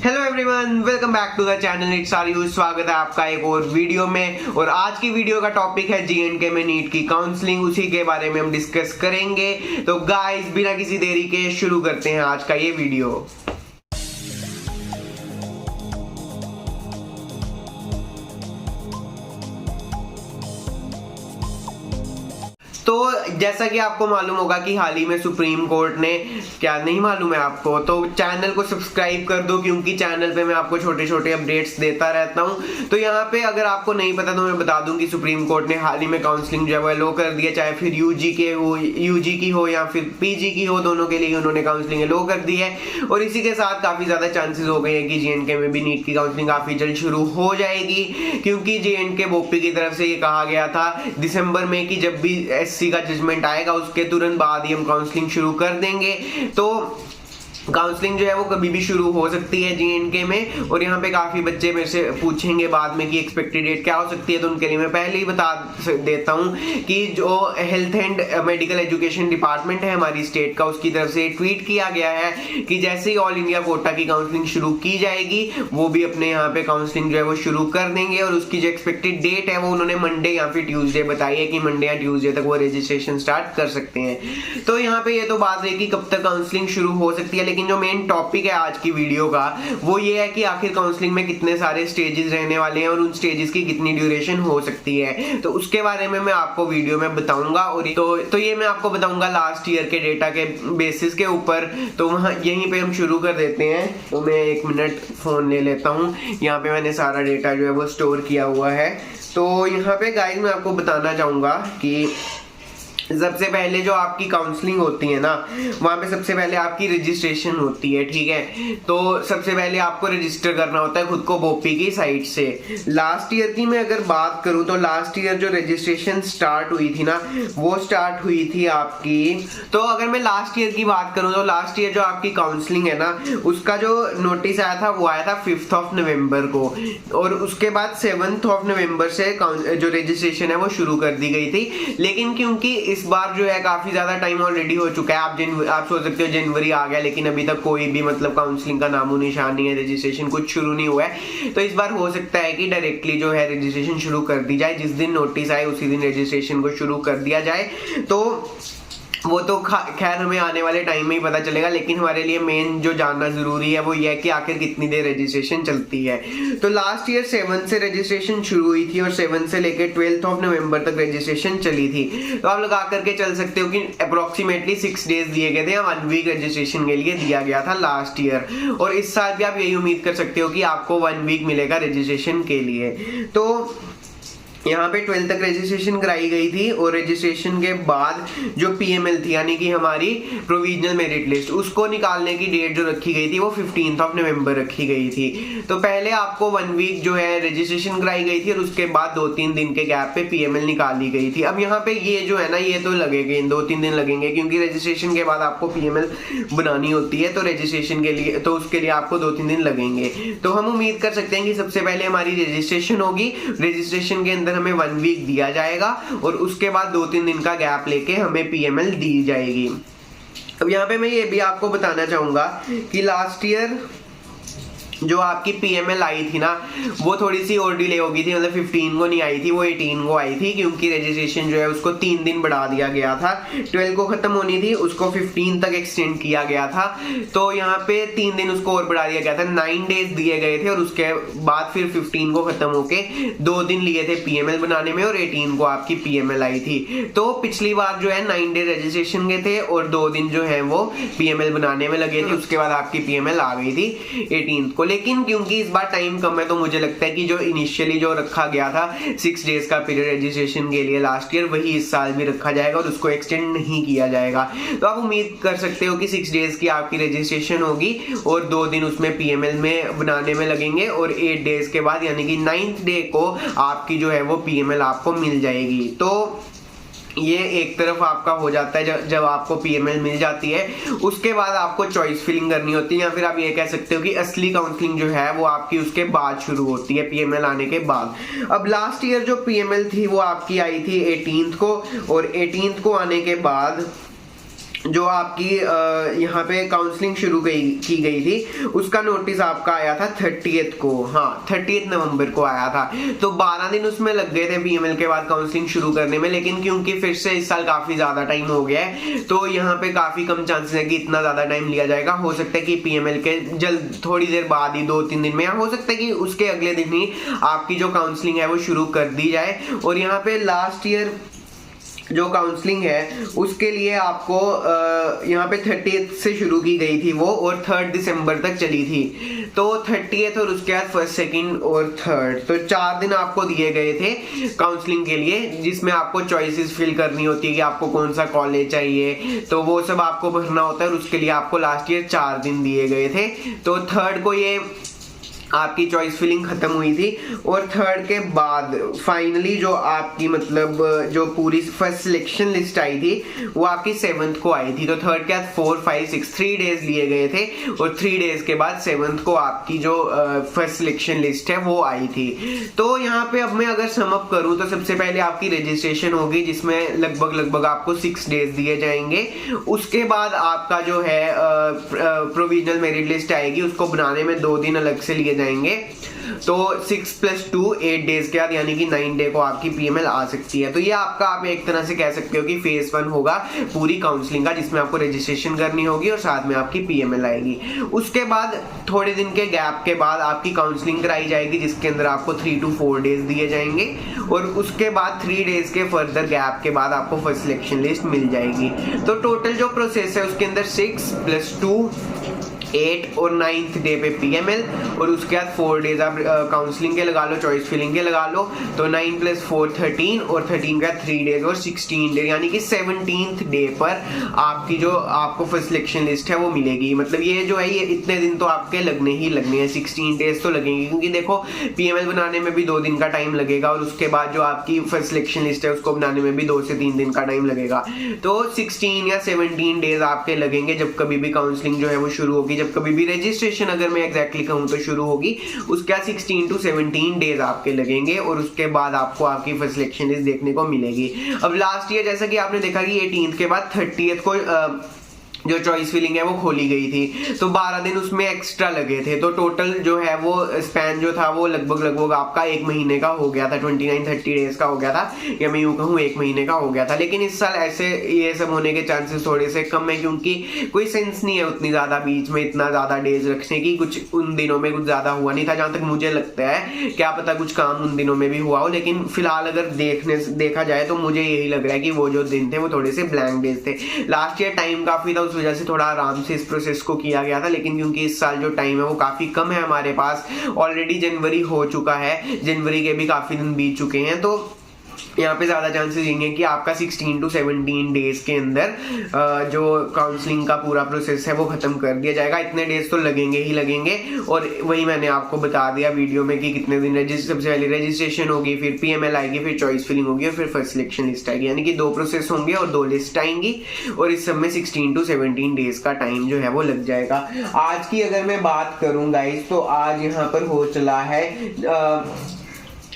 Hello everyone, welcome back to the channel. It's our स्वागत है आपका एक और वीडियो में। और आज की वीडियो का टॉपिक है J&K में नीट की काउंसलिंग, उसी के बारे में हम डिस्कस करेंगे। तो गाइस, बिना किसी देरी के शुरू करते हैं आज का ये वीडियो। तो जैसा कि आपको मालूम होगा कि हाल ही में सुप्रीम कोर्ट ने, क्या नहीं मालूम है आपको, तो चैनल को सब्सक्राइब कर दो क्योंकि चैनल पे मैं आपको छोटे छोटे अपडेट्स देता रहता हूं। तो यहाँ पे अगर आपको नहीं पता तो मैं बता दूं कि सुप्रीम कोर्ट ने हाल ही में काउंसलिंग जो है वो अलो कर दिया, चाहे फिर यूजी की हो या फिर पीजी की हो, दोनों के लिए उन्होंने काउंसलिंग अलो कर दी है। और इसी के साथ काफी ज्यादा चांसेस हो गए हैं कि J&K में भी नीट की काउंसलिंग काफी जल्द शुरू हो जाएगी, क्योंकि J&K बोपी की तरफ से ये कहा गया था दिसंबर में कि जब भी एससी का जजमेंट आएगा उसके तुरंत बाद ही हम काउंसलिंग शुरू कर देंगे। तो काउंसलिंग जो है वो कभी भी शुरू हो सकती है J&K में। और यहाँ पे काफी बच्चे मेरे से पूछेंगे बाद में कि एक्सपेक्टेड डेट क्या हो सकती है, तो उनके लिए मैं पहले ही बता देता हूँ कि जो health and medical education department है हमारी स्टेट का, उसकी तरफ से ट्वीट किया गया है कि जैसे ही ऑल इंडिया कोटा की काउंसलिंग शुरू की जाएगी वो भी अपने यहाँ पे काउंसलिंग जो है वो शुरू कर देंगे। और उसकी जो एक्सपेक्टेड डेट है वो उन्होंने मंडे या फिर ट्यूजडे बताई है कि मंडे या ट्यूजडे तक वो रजिस्ट्रेशन स्टार्ट कर सकते हैं। तो यहाँ पे ये तो बात है कि कब तक काउंसलिंग शुरू हो सकती है, लेकिन जो मेन टॉपिक है आज की वीडियो का वो ये है कि आखिर काउंसलिंग में कितने सारे स्टेजेस रहने वाले हैं और उन स्टेजेस की कितनी ड्यूरेशन हो सकती है। तो उसके बारे में मैं आपको वीडियो में बताऊंगा। और तो ये मैं आपको बताऊंगा लास्ट ईयर के डेटा के बेसिस के ऊपर। तो वहां यहीं पे हम शुरू कर देते हैं। तो मैं 1 मिनट फोन ले लेता हूँ, यहाँ पे मैंने सारा डेटा जो है वो स्टोर किया हुआ है। तो यहाँ पे गाइस मैं आपको बताना चाहूंगा कि सबसे पहले जो आपकी काउंसलिंग होती है ना, वहां पे सबसे पहले आपकी रजिस्ट्रेशन होती है, ठीक है। तो सबसे पहले आपको रजिस्टर करना होता है खुद को बोपी की साइट से। लास्ट ईयर की मैं अगर बात करूं तो लास्ट ईयर जो रजिस्ट्रेशन स्टार्ट हुई थी ना, वो स्टार्ट हुई थी आपकी, तो अगर मैं लास्ट ईयर की बात करूं तो लास्ट ईयर जो आपकी काउंसलिंग है ना, उसका जो नोटिस आया था वो आया था 5 नवंबर को। और उसके बाद 7 नवंबर से जो रजिस्ट्रेशन है वो शुरू कर दी गई थी। लेकिन क्योंकि इस बार जो है काफी ज्यादा टाइम ऑलरेडी हो चुका है, आप सोच सकते हो जनवरी आ गया लेकिन अभी तक कोई भी मतलब काउंसलिंग का नामो निशान नहीं है, रजिस्ट्रेशन कुछ शुरू नहीं हुआ है। तो इस बार हो सकता है कि डायरेक्टली जो है रजिस्ट्रेशन शुरू कर दी जाए, जिस दिन नोटिस आए उसी दिन रजिस्ट्रेशन को शुरू कर दिया जाए। तो वो तो खैर हमें आने वाले टाइम में ही पता चलेगा, लेकिन हमारे लिए मेन जो जानना जरूरी है वो ये है कि आखिर कितनी देर रजिस्ट्रेशन चलती है। तो लास्ट ईयर 7 से रजिस्ट्रेशन शुरू हुई थी और 7 से लेकर 12 नवंबर तक रजिस्ट्रेशन चली थी। तो आप लगा करके चल सकते हो कि अप्रोक्सीमेटली 6 डेज दिए गए थे, 1 वीक रजिस्ट्रेशन के लिए दिया गया था लास्ट ईयर। और इस साल भी आप यही उम्मीद कर सकते हो कि आपको 1 वीक मिलेगा रजिस्ट्रेशन के लिए। तो यहाँ पे 12 तक रजिस्ट्रेशन कराई गई थी और रजिस्ट्रेशन के बाद जो PML थी यानी कि हमारी प्रोविजनल मेरिट लिस्ट, उसको निकालने की डेट जो रखी गई थी वो 15 नवंबर रखी गई थी। तो पहले आपको 1 वीक जो है रजिस्ट्रेशन कराई गई थी और उसके बाद 2-3 दिन के गैप पे PML निकाली गई थी। अब यहाँ पे ये जो है ना, ये तो लगेंगे 2-3 दिन लगेंगे, क्योंकि रजिस्ट्रेशन के बाद आपको PML बनानी होती है। तो रजिस्ट्रेशन के लिए, तो उसके लिए आपको 2-3 दिन लगेंगे। तो हम उम्मीद कर सकते हैं कि सबसे पहले हमारी रजिस्ट्रेशन होगी, रजिस्ट्रेशन के अंदर हमें 1 वीक दिया जाएगा और उसके बाद 2-3 दिन का गैप लेके हमें PML दी जाएगी। अब यहाँ पे मैं ये भी आपको बताना चाहूंगा कि लास्ट ईयर जो आपकी PML आई थी ना, वो थोड़ी सी और डिले हो गई थी, मतलब 15 को नहीं आई थी, वो 18 को आई थी, क्योंकि रजिस्ट्रेशन जो है उसको 3 दिन बढ़ा दिया गया था। 12 को खत्म होनी थी, उसको 15 तक एक्सटेंड किया गया था। तो यहाँ पे 3 दिन उसको और बढ़ा दिया गया था, 9 डेज दिए गए थे। और उसके बाद फिर 15 को खत्म होके 2 दिन लिए थे PML बनाने में और 18 को आपकी PML आई थी। तो पिछली बार जो है 9 डे रजिस्ट्रेशन के थे और 2 दिन जो है वो PML बनाने में लगे थे। उसके बाद आपकी PML आ गई थी 18 को। लेकिन क्योंकि इस बार टाइम कम है तो मुझे लगता है कि जो इनिशियली जो रखा गया था 6 डेज का पीरियड रजिस्ट्रेशन के लिए लास्ट ईयर, वही इस साल भी रखा जाएगा और उसको एक्सटेंड नहीं किया जाएगा। तो आप उम्मीद कर सकते हो कि 6 डेज की आपकी रजिस्ट्रेशन होगी और 2 दिन उसमें PML में बनाने में लगेंगे और 8 डेज के बाद यानी कि 9th डे को आपकी जो है वो PML आपको मिल जाएगी। तो ये एक तरफ आपका हो जाता है जब आपको PML मिल जाती है। उसके बाद आपको चॉइस फिलिंग करनी होती है, या फिर आप ये कह सकते हो कि असली काउंसलिंग जो है वो आपकी उसके बाद शुरू होती है, PML आने के बाद। अब लास्ट ईयर जो PML थी वो आपकी आई थी 18th को, और 18th को आने के बाद जो आपकी यहाँ पे काउंसलिंग शुरू की गई थी उसका नोटिस आपका आया था 30th को, हाँ 30 नवंबर को आया था। तो 12 दिन उसमें लग गए थे पीएमएल के बाद काउंसलिंग शुरू करने में, लेकिन क्योंकि फिर से इस साल काफी ज्यादा टाइम हो गया है तो यहाँ पे काफी कम चांसेस है कि इतना ज्यादा टाइम लिया जाएगा। हो सकता है कि पीएमएल के जल्द थोड़ी देर बाद ही 2-3 दिन में, या हो सकता है कि उसके अगले दिन ही आपकी जो काउंसलिंग है वो शुरू कर दी जाए। और यहाँ पे लास्ट ईयर जो काउंसलिंग है उसके लिए आपको यहाँ पे 30th से शुरू की गई थी वो, और 3 दिसंबर तक चली थी। तो 30th और उसके बाद 1st, 2nd और 3rd, तो 4 दिन आपको दिए गए थे काउंसलिंग के लिए, जिसमें आपको चॉइसेस फिल करनी होती है कि आपको कौन सा कॉलेज चाहिए, तो वो सब आपको भरना होता है और उसके लिए आपको लास्ट ईयर 4 दिन दिए गए थे। तो 3rd को ये आपकी चॉइस फिलिंग खत्म हुई थी, और 3rd के बाद फाइनली जो आपकी मतलब जो पूरी फर्स्ट सिलेक्शन लिस्ट आई थी वो आपकी 7th को आई थी। तो 3rd के बाद 4, 5, 6 3 डेज लिए गए थे, और 3 डेज के बाद 7th को आपकी जो फर्स्ट सिलेक्शन लिस्ट है वो आई थी। तो यहाँ पे अब मैं अगर सम अप करूँ तो सबसे पहले आपकी रजिस्ट्रेशन होगी, जिसमें लगभग आपको 6 डेज दिए जाएंगे। उसके बाद आपका जो है प्रोविजनल मेरिट लिस्ट आएगी, उसको बनाने में 2 दिन अलग से लिए जाएंगे। तो 6 + 2 8 डेज के बाद यानी कि 9 डे को आपकी पीएमएल आ सकती है। तो ये आपका आप एक तरह से कह सकते हो कि फेज 1 होगा पूरी काउंसलिंग का, जिसमें आपको रजिस्ट्रेशन करनी होगी और साथ में आपकी पीएमएल आएगी। उसके बाद थोड़े दिन के गैप के बाद आपकी काउंसलिंग कराई जाएगी, जिसके अंदर आपको 3 to 4 डेज दिए जाएंगे, और उसके बाद 3 डेज के फर्दर गैप के बाद आपको फर्स्ट सिलेक्शन लिस्ट मिल जाएगी। तो टोटल जो प्रोसेस है उसके अंदर 6 + 2 8 और 9th डे पे पीएमएल, और उसके बाद 4 डेज आप काउंसलिंग के लगा लो, चॉइस फिलिंग के लगा लो। तो 9 + 4 13, और 13 का 3 डेज और 16 डे, यानी कि 17th डे पर आपकी जो आपको फर्स्ट सिलेक्शन लिस्ट है वो मिलेगी। मतलब ये जो है ये इतने दिन तो आपके लगने ही लगने हैं, 16 डेज तो लगेंगे, क्योंकि देखो पीएमएल बनाने में भी 2 दिन का टाइम लगेगा, और उसके बाद जो आपकी फर्स्ट सिलेक्शन लिस्ट है उसको बनाने में भी 2 से 3 दिन का टाइम लगेगा। तो 16 या 17 डेज आपके लगेंगे जब कभी भी काउंसलिंग जो है वो शुरू होगी, जब कभी भी रजिस्ट्रेशन अगर मैं एग्जैक्टली कहूं तो शुरू होगी, उसके बाद 16 to 17 डेज आपके लगेंगे, और उसके बाद आपको आपकी फर्स्ट सिलेक्शन लिस्ट देखने को मिलेगी। अब लास्ट ईयर जैसा कि आपने देखा कि 18th के बाद 30th को जो चॉइस फिलिंग है वो खोली गई थी, तो 12 दिन उसमें एक्स्ट्रा लगे थे। तो टोटल जो है वो स्पैन जो था वो लगभग आपका 1 महीने का हो गया था, 29-30 डेज का हो गया था, या मैं यूं कहूँ 1 महीने का हो गया था। लेकिन इस साल ऐसे ये सब होने के चांसेस थोड़े से कम है, क्योंकि कोई सेंस नहीं है उतनी ज्यादा बीच में इतना ज्यादा डेज रखने की। कुछ उन दिनों में कुछ ज्यादा हुआ नहीं था जहां तक मुझे लगता है, क्या पता कुछ काम उन दिनों में भी हुआ हो, लेकिन फिलहाल अगर देखा जाए तो मुझे यही लग रहा है कि वो जो दिन थे वो थोड़े से ब्लैंक डेज थे। लास्ट ईयर टाइम काफी था, उस वजह से थोड़ा आराम से इस प्रोसेस को किया गया था, लेकिन क्योंकि इस साल जो टाइम है वो काफी कम है हमारे पास, ऑलरेडी जनवरी हो चुका है, जनवरी के भी काफी दिन बीत चुके हैं, तो यहाँ पे ज्यादा चांसेस यही है कि आपका 16 to 17 डेज के अंदर जो काउंसलिंग का पूरा प्रोसेस है वो खत्म कर दिया जाएगा। इतने डेज तो लगेंगे ही लगेंगे, और वही मैंने आपको बता दिया वीडियो में कि कितने दिन सबसे पहले रजिस्ट्रेशन होगी, फिर पीएमएल आएगी, फिर चॉइस फिलिंग होगी, और फिर फर्स्ट सिलेक्शन लिस्ट आएगी, यानी कि 2 प्रोसेस होंगे और 2 लिस्ट आएंगी, और इस सब में 16 to 17 डेज का टाइम जो है वो लग जाएगा। आज की अगर मैं बात करूं गाइस, तो आज यहाँ पर हो चला है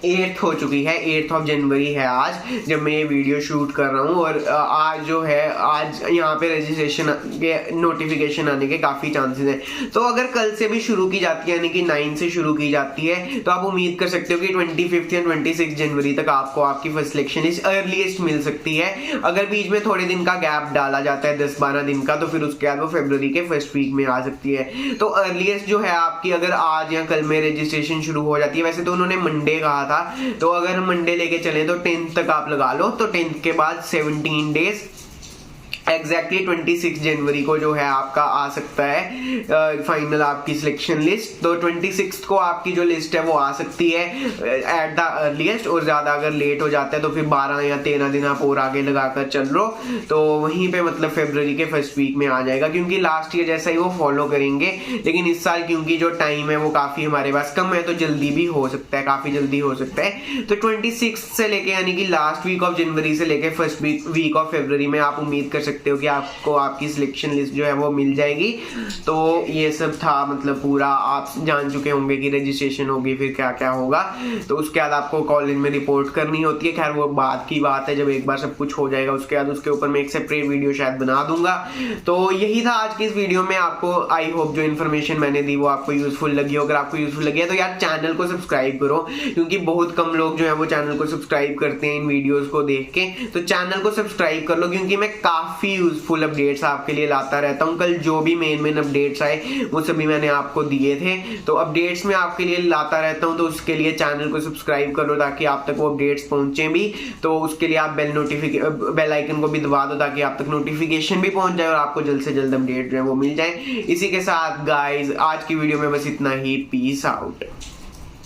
8th हो चुकी है, 8th जनवरी है आज जब मैं ये वीडियो शूट कर रहा हूँ, और आज जो है आज यहाँ पे रजिस्ट्रेशन के नोटिफिकेशन आने के काफ़ी चांसेस हैं। तो अगर कल से भी शुरू की जाती है, यानी कि 9 से शुरू की जाती है, तो आप उम्मीद कर सकते हो कि 25 या 26 जनवरी तक आपको आपकी फर्स्ट सिलेक्शन लिस्ट अर्लीस्ट मिल सकती है। अगर बीच में थोड़े दिन का गैप डाला जाता है 10-12 दिन का, तो फिर उसके बाद वो फरवरी के फर्स्ट वीक में आ सकती है। तो अर्लीस्ट जो है आपकी अगर आज या कल में रजिस्ट्रेशन शुरू हो जाती है, वैसे तो उन्होंने मंडे कहा था, तो अगर हम मंडे लेके चलें तो 10th तक आप लगा लो, तो 10th के बाद 17 डेज एग्जैक्टली 26 जनवरी को जो है आपका आ सकता है फाइनल आपकी सिलेक्शन लिस्ट। तो 26 को आपकी जो लिस्ट है वो आ सकती है एट द अर्लीस्ट, और ज्यादा अगर लेट हो जाता है तो फिर 12 या 13 दिन आप और आगे लगाकर चल लो, तो वहीं पे मतलब फरवरी के फर्स्ट वीक में आ जाएगा, क्योंकि लास्ट ईयर जैसा ही वो फॉलो करेंगे। लेकिन इस साल क्योंकि जो टाइम है वो काफी हमारे पास कम है, तो जल्दी भी हो सकता है, काफी जल्दी हो सकता है। तो 26 से लेके यानी कि लास्ट वीक ऑफ जनवरी से लेके फर्स्ट वीक ऑफ फरवरी में आप उम्मीद कर सकते सकते हो कि आपको आपकी सिलेक्शन लिस्ट जो है वो मिल जाएगी। तो ये सब था, मतलब पूरा आप जान चुके होंगे कि रजिस्ट्रेशन होगी, फिर क्या क्या होगा। तो उसके बाद आपको कॉलेज में रिपोर्ट करनी होती है। खैर वो बाद की बात है, जब एक बार सब कुछ हो जाएगा उसके बाद उसके ऊपर मैं एक सेपरेट वीडियो शायद बना दूंगा। तो यही था आज की इस वीडियो में। आपको आई होप जो इन्फॉर्मेशन मैंने दी वो आपको यूजफुल लगी हो। अगर आपको यूजफुल लगी है तो यार चैनल को सब्सक्राइब करो, क्योंकि बहुत कम लोग जो है वो चैनल को सब्सक्राइब करते हैं इन वीडियोस को देख के। तो चैनल को सब्सक्राइब कर लो, क्योंकि मैं काफी यूजफुल अपडेट्स आपके लिए लाता रहता हूँ। कल जो भी मेन अपडेट्स आए वो सभी मैंने आपको दिए थे। तो अपडेट्स में आपके लिए लाता रहता हूँ, तो उसके लिए चैनल को सब्सक्राइब कर लो ताकि आप तक वो अपडेट्स पहुंचे भी। तो उसके लिए आप बेल आइकन को भी दबा दो ताकि आप तक नोटिफिकेशन भी पहुंच जाए और आपको जल्द से जल्द अपडेट जो है वो मिल जाए। इसी के साथ गाइज आज की वीडियो में बस इतना ही। Peace out.